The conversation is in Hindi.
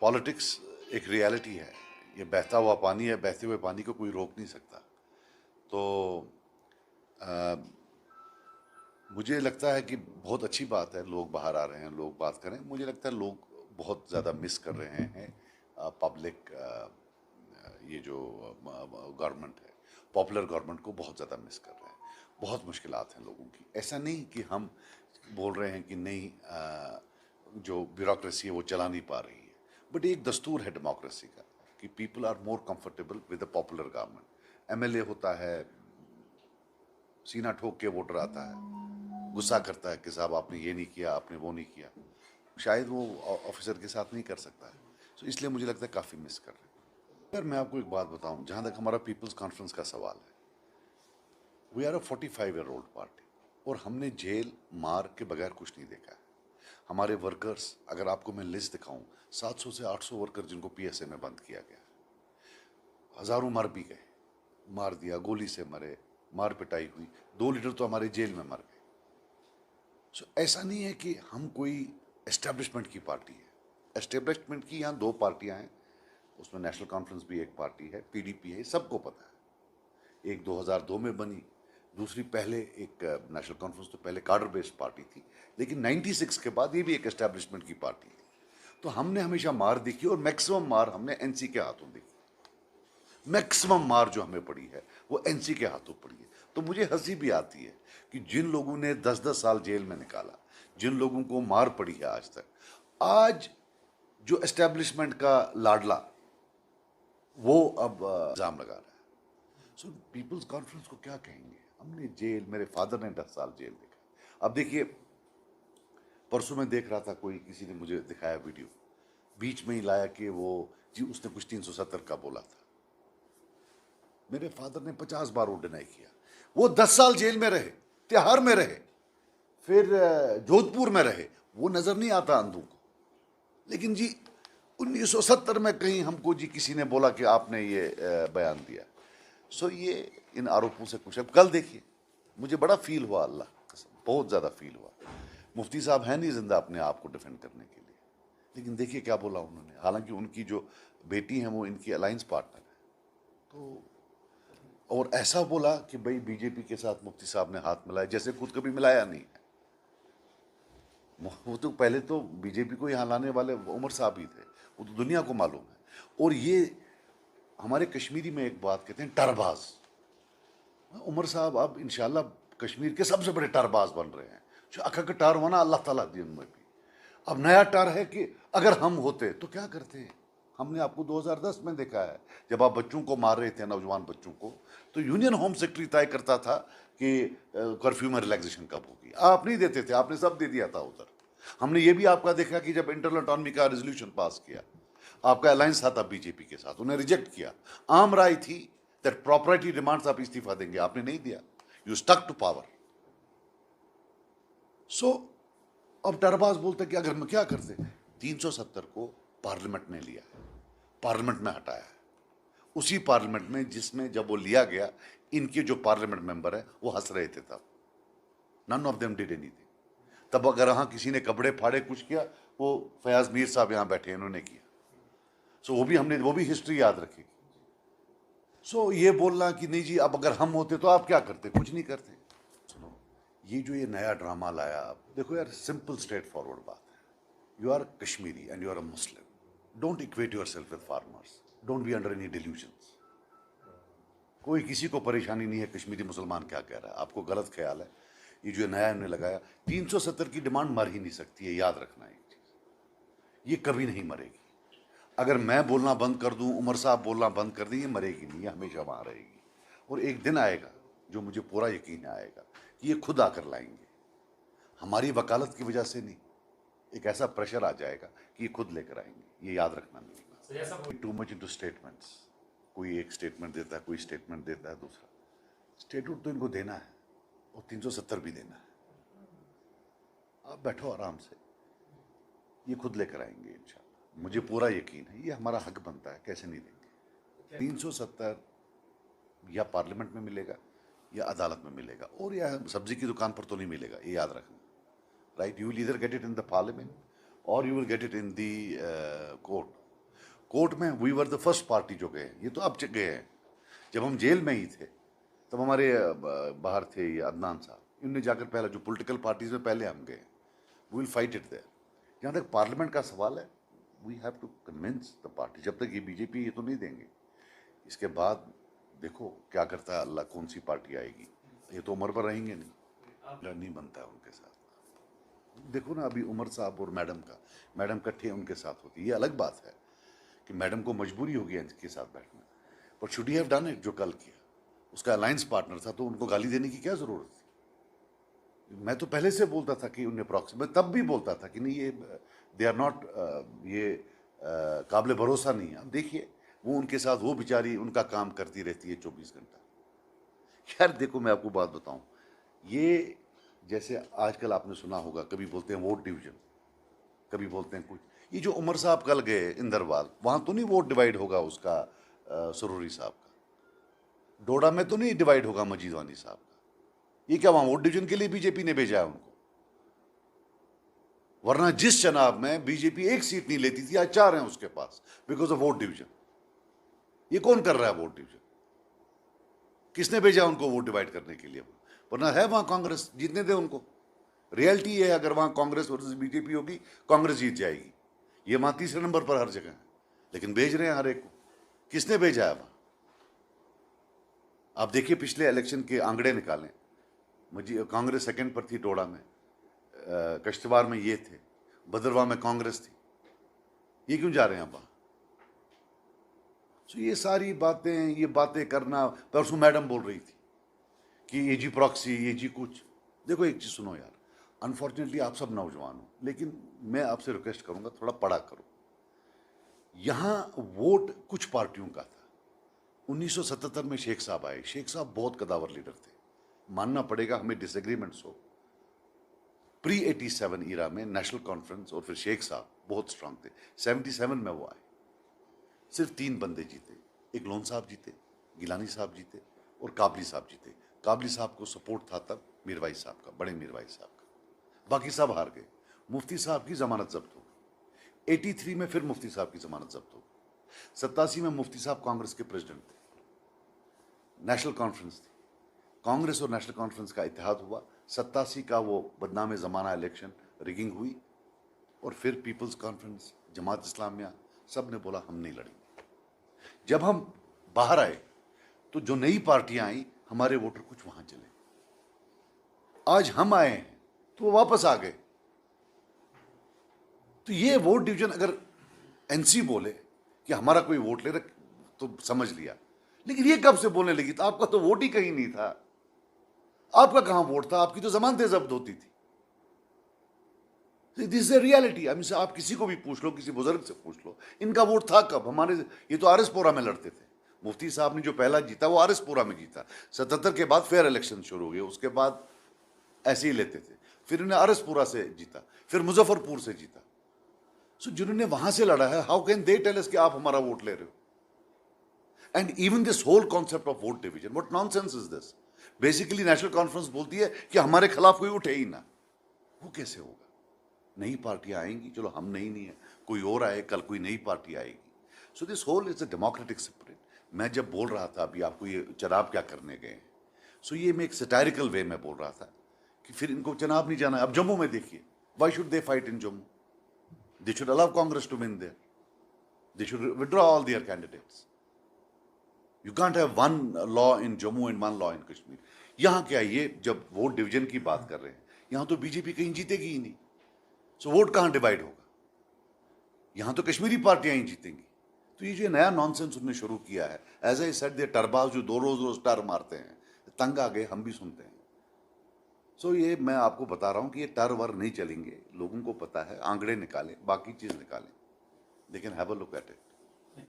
पॉलिटिक्स एक रियलिटी है। ये बहता हुआ पानी है, बहते हुए पानी को कोई रोक नहीं सकता। तो आ, मुझे लगता है कि बहुत अच्छी बात है, लोग बाहर आ रहे हैं, लोग बात करें। मुझे लगता है लोग बहुत ज़्यादा मिस कर रहे हैं पब्लिक, ये जो गवर्नमेंट है, पॉपुलर गवर्नमेंट को बहुत ज़्यादा मिस कर रहे हैं। बहुत मुश्किलात हैं लोगों की। ऐसा नहीं कि हम बोल रहे हैं कि नहीं, जो ब्यूरोक्रेसी है वो चला नहीं पा रही है, बट एक दस्तूर है डेमोक्रेसी का कि people are more comfortable with the popular government. MLA होता है, सीना ठोक के वोटर आता है, गुस्सा करता है कि साहब आपने ये नहीं किया, आपने वो नहीं किया। शायद वो ऑफिसर के साथ नहीं कर सकता है। तो इसलिए मुझे लगता है काफ़ी मिस कर रहे हैं। यार मैं आपको एक बात बताऊं, जहां तक हमारा पीपल्स कॉन्फ्रेंस का सवाल है, we are a 45-year-old party और हमने जेल मार के बगैर कुछ नहीं देखा है। हमारे वर्कर्स, अगर आपको मैं लिस्ट दिखाऊं, 700 से 800 वर्कर जिनको पीएसए में बंद किया गया, हजारों मर भी गए, मार दिया, गोली से मरे, मार पिटाई हुई, 2 लीडर तो हमारे जेल में मर गए। सो ऐसा नहीं है कि हम कोई एस्टेब्लिशमेंट की पार्टी है। एस्टेब्लिशमेंट की यहाँ 2 पार्टियां हैं, उसमें नेशनल कॉन्फ्रेंस भी एक पार्टी है, पीडीपी है, सबको पता है। एक 2002 में बनी, दूसरी पहले एक नेशनल कॉन्फ्रेंस तो पहले कार्डर बेस्ड पार्टी थी, लेकिन 96 के बाद ये भी एक एस्टेब्लिशमेंट की पार्टी थी। तो हमने हमेशा मार देखी और मैक्सिमम मार हमने एनसी के हाथों देखी। मैक्सिमम मार जो हमें पड़ी है वो एनसी के हाथों पड़ी है। तो मुझे हंसी भी आती है कि जिन लोगों ने 10-10 साल जेल में निकाला, जिन लोगों को मार पड़ी है आज तक, आज जो एस्टेब्लिशमेंट का लाडला वो अब इल्जाम लगा रहा है। सो पीपल्स कॉन्फ्रेंस को क्या कहेंगे? हमने जेल, मेरे फादर ने 10 साल जेल देखा। अब देखिए, परसों मैं देख रहा था, कोई किसी ने मुझे दिखाया वीडियो, बीच में ही लाया कि वो जी उसने कुछ 370 का बोला था। मेरे फादर ने 50 बार वो डिनाई किया। वो 10 साल जेल में रहे, तिहाड़ में रहे, फिर जोधपुर में रहे, वो नजर नहीं आता अंधों को। लेकिन जी 1970 में कहीं हमको जी किसी ने बोला कि आपने ये बयान दिया। सो ये इन आरोपों से कुछ, अब कल देखिए, मुझे बड़ा फील हुआ, अल्लाह कसम बहुत ज़्यादा फील हुआ। मुफ्ती साहब हैं नहीं जिंदा अपने आप को डिफेंड करने के लिए, लेकिन देखिए क्या बोला उन्होंने। हालांकि उनकी जो बेटी है वो इनकी अलायंस पार्टनर है। तो और ऐसा बोला कि भाई बीजेपी के साथ मुफ्ती साहब ने हाथ मिलाया, जैसे खुद कभी मिलाया नहीं है। वो तो पहले तो बीजेपी को यहाँ लाने वाले उमर साहब ही थे, वो तो दुनिया को मालूम है। और ये हमारे कश्मीरी में एक बात कहते हैं, टरबाज। उमर साहब अब इंशाल्लाह कश्मीर के सबसे बड़े टरबाज बन रहे हैं। जो अखक टार होना अल्लाह ताला दी उनमें भी। अब नया टार है कि अगर हम होते तो क्या करते। हमने आपको 2010 में देखा है, जब आप बच्चों को मार रहे थे, नौजवान बच्चों को, तो यूनियन होम सेक्रेटरी तय करता था कि कर्फ्यू में रिलैक्सेशन कब होगी। आप नहीं देते थे, आपने सब दे दिया था उधर। हमने ये भी आपका देखा कि जब इंटरनल ऑटोनॉमी का रेजोल्यूशन पास किया, आपका अलायंस था तब बीजेपी के साथ, उन्हें रिजेक्ट किया। आम राय थी दैट प्रॉपर्टी डिमांड्स आप इस्तीफा देंगे, आपने नहीं दिया, यू स्टक टू पावर। सो अब टरबाज बोलते कि अगर हम क्या करते। 370 को पार्लियामेंट ने लिया, पार्लियामेंट में हटाया है, उसी पार्लियामेंट में जिसमें जब वो लिया गया इनके जो पार्लियामेंट मेंबर है वो हंस रहे थे तब। None of them did anything. तब अगर हाँ किसी ने कपड़े फाड़े कुछ किया, वो फयाज मीर साहब यहां बैठे इन्होंने किया। सो वो भी हमने, वो भी हिस्ट्री याद रखी। सो ये बोलना कि नहीं जी अब अगर हम होते तो आप क्या करते, कुछ नहीं करते। सुनो, ये जो ये नया ड्रामा लाया, आप देखो यार, सिंपल स्ट्रेट फॉरवर्ड बात है। You are Kashmiri and you are a Muslim, don't equate yourself with farmers, don't be under any delusions. कोई किसी को परेशानी नहीं है कश्मीरी मुसलमान क्या कह रहा है, आपको गलत ख्याल है। ये जो नया इन्होंने लगाया, 370 की डिमांड मर ही नहीं सकती है, याद रखना एक चीज, ये कभी नहीं मरेगी। अगर मैं बोलना बंद कर दूं, उमर साहब बोलना बंद कर दें, ये मरेगी नहीं, ये हमेशा वहां रहेगी। और एक दिन आएगा, जो मुझे पूरा यकीन आएगा, कि ये खुद आकर लाएंगे, हमारी वकालत की वजह से नहीं। एक ऐसा प्रेशर आ जाएगा कि ये खुद लेकर आएंगे, ये याद रखना मेरी बात। टू मच इनटू स्टेटमेंट्स, कोई एक स्टेटमेंट देता है, कोई स्टेटमेंट देता है, दूसरा स्टेटमेंट तो इनको देना है और 370 भी देना है। आप बैठो आराम से, ये खुद लेकर आएंगे इंशाल्लाह, मुझे पूरा यकीन है। ये हमारा हक बनता है, कैसे नहीं देंगे। 370 या पार्लियामेंट में मिलेगा या अदालत में मिलेगा, और या सब्जी की दुकान पर तो नहीं मिलेगा, ये याद रखना। Right, you will either get it in the parliament और you will get it in the court. Court में we were the first party जो गए, ये तो अब गए हैं। जब हम जेल में ही थे तब हमारे बाहर थे ये अदनान साहब, इनने जाकर पहला जो पॉलिटिकल पार्टीज में पहले हम गए, we will fight it there. जहाँ तक पार्लियामेंट का सवाल है, we have to convince the party. जब तक ये बीजेपी ये तो नहीं देंगे, इसके बाद देखो क्या करता है अल्लाह, कौन सी पार्टी आएगी। ये तो उम्र पर रहेंगे नहीं बनता है उनके साथ। देखो ना अभी उमर साहब और मैडम इकट्ठे उनके साथ होती, ये अलग बात है कि मैडम को मजबूरी होगी इनके साथ बैठना, पर should he have done it. जो कल किया, उसका अलायंस पार्टनर था, तो उनको गाली देने की क्या जरूरत थी। मैं तो पहले से बोलता था कि उन्हें प्रॉक्सी, मैं तब भी बोलता था कि नहीं ये दे आर नॉट, ये काबिल भरोसा नहीं है। अब देखिए वो उनके साथ, वो बेचारी उनका काम करती रहती है 24 घंटा। यार देखो मैं आपको बात बताऊं, ये जैसे आजकल आपने सुना होगा, कभी बोलते हैं वोट डिवीजन, कभी बोलते हैं कुछ। ये जो उमर साहब कल गए इंदरवाल, वहां तो नहीं वोट डिवाइड होगा उसका सरूरी साहब का, डोडा में तो नहीं डिवाइड होगा मजीद वानी साहब का। ये क्या वहां वोट डिवीजन के लिए बीजेपी ने भेजा है उनको? वरना जिस चुनाव में बीजेपी एक सीट नहीं लेती थी, आज 4 हैं उसके पास बिकॉज ऑफ वोट डिवीजन। ये कौन कर रहा है वोट डिवीजन? किसने भेजा उनको वोट डिवाइड करने के लिए? वरना है वहां कांग्रेस, जीतने दे उनको। रियलिटी है अगर वहां कांग्रेस वर्सेस बीजेपी होगी, कांग्रेस जीत जाएगी। ये वहां तीसरे नंबर पर हर जगह है, लेकिन भेज रहे हैं हर एक को। किसने भेजा है वहां? आप देखिए पिछले इलेक्शन के आंकड़े निकालें, कांग्रेस सेकंड पर थी टोडा में, कश्तवार में ये थे, भद्रवाह में कांग्रेस थी। ये क्यों जा रहे हैं वहां? तो ये सारी बातें, ये बातें करना। परसों मैडम बोल रही थी कि ये जी प्रॉक्सी, ये जी कुछ। देखो एक चीज सुनो यार, अनफॉर्चुनेटली आप सब नौजवान हो, लेकिन मैं आपसे रिक्वेस्ट करूंगा थोड़ा पढ़ा करो। यहां वोट कुछ पार्टियों का था। 1977 में शेख साहब आए, शेख साहब बहुत कदावर लीडर थे, मानना पड़ेगा, हमें डिसएग्रीमेंट्स हो। प्री 87 ईरा में नेशनल कॉन्फ्रेंस और फिर शेख साहब बहुत स्ट्रांग थे। 77 में वो आए, सिर्फ 3 बंदे जीते। एक लोन साहब जीते, गिलानी साहब जीते और काबली साहब जीते। काबली साहब को सपोर्ट था तब मीरवाई साहब का, बड़े मीरवाई साहब का। बाकी सब हार गए। मुफ्ती साहब की जमानत जब्त हो गई। 83 में फिर मुफ्ती साहब की जमानत जब्त हो गई। 87 में मुफ्ती साहब कांग्रेस के प्रेसिडेंट थे। नेशनल कॉन्फ्रेंस थी, कांग्रेस और नेशनल कॉन्फ्रेंस का इत्तेहाद हुआ। 87 का वो बदनाम जमाना इलेक्शन, रिगिंग हुई, और फिर पीपल्स कॉन्फ्रेंस, जमात इस्लामिया, सब ने बोला हम नहीं लड़ेंगे। जब हम बाहर आए तो जो नई पार्टियां आई, हमारे वोटर कुछ वहां चले। आज हम आए हैं तो वो वापस आ गए। तो ये वोट डिवीजन, अगर एनसी बोले कि हमारा कोई वोट ले रहा तो समझ लिया, लेकिन ये कब से बोलने लगी? तो आपका तो वोट ही कहीं नहीं था। आपका कहां वोट था? आपकी तो जमानतें जब्त होती थी। This is a reality. आप किसी को भी पूछ लो, किसी बुजुर्ग से पूछ लो, इनका वोट था कब? हमारे ये तो आरएसपुरा में लड़ते थे। मुफ्ती साहब ने जो पहला जीता वो आरएसपुरा में जीता। 77 के बाद फेयर इलेक्शन शुरू हो गए, उसके बाद ऐसे ही लेते थे। फिर इन्हें आरएसपुरा से जीता, फिर मुजफ्फरपुर से जीता। सो जिन्होंने वहां से लड़ा है, how can they tell us कि आप हमारा वोट ले रहे हो? And even this whole concept of vote division, what nonsense is this? Basically National Conference बोलती है कि हमारे खिलाफ कोई उठे ही ना। वो कैसे होगा? नई पार्टियां आएंगी, चलो हम नहीं है, कोई और आए, कल कोई नई पार्टी आएगी। So this whole is a democratic spirit. मैं जब बोल रहा था अभी आपको ये चुनाव क्या करने गए, सो ये मैं एक सटायरिकल वे में बोल रहा था कि फिर इनको चुनाव नहीं जाना है। अब जम्मू में देखिए, why should they fight in Jammu? They should allow Congress to win there, they should withdraw all their candidates. You can't have one law in Jammu and one law in Kashmir. यहां क्या, ये जब वोट डिवीजन की बात कर रहे हैं, यहां तो बीजेपी कहीं जीतेगी ही नहीं। सो वोट कहां डिवाइड होगा? यहां तो कश्मीरी पार्टियां ही जीतेंगी। तो ये जो नया नॉनसेंस उन्होंने शुरू किया है, एज आई सेड, दे टरबाज जो दो रोज रोज टर मारते हैं, तंग आ गए, हम भी सुनते हैं। सो ये मैं आपको बता रहा हूं कि ये टर वर नहीं चलेंगे। लोगों को पता है, आंकड़े निकालें, बाकी चीज निकालें, they can have a look at it.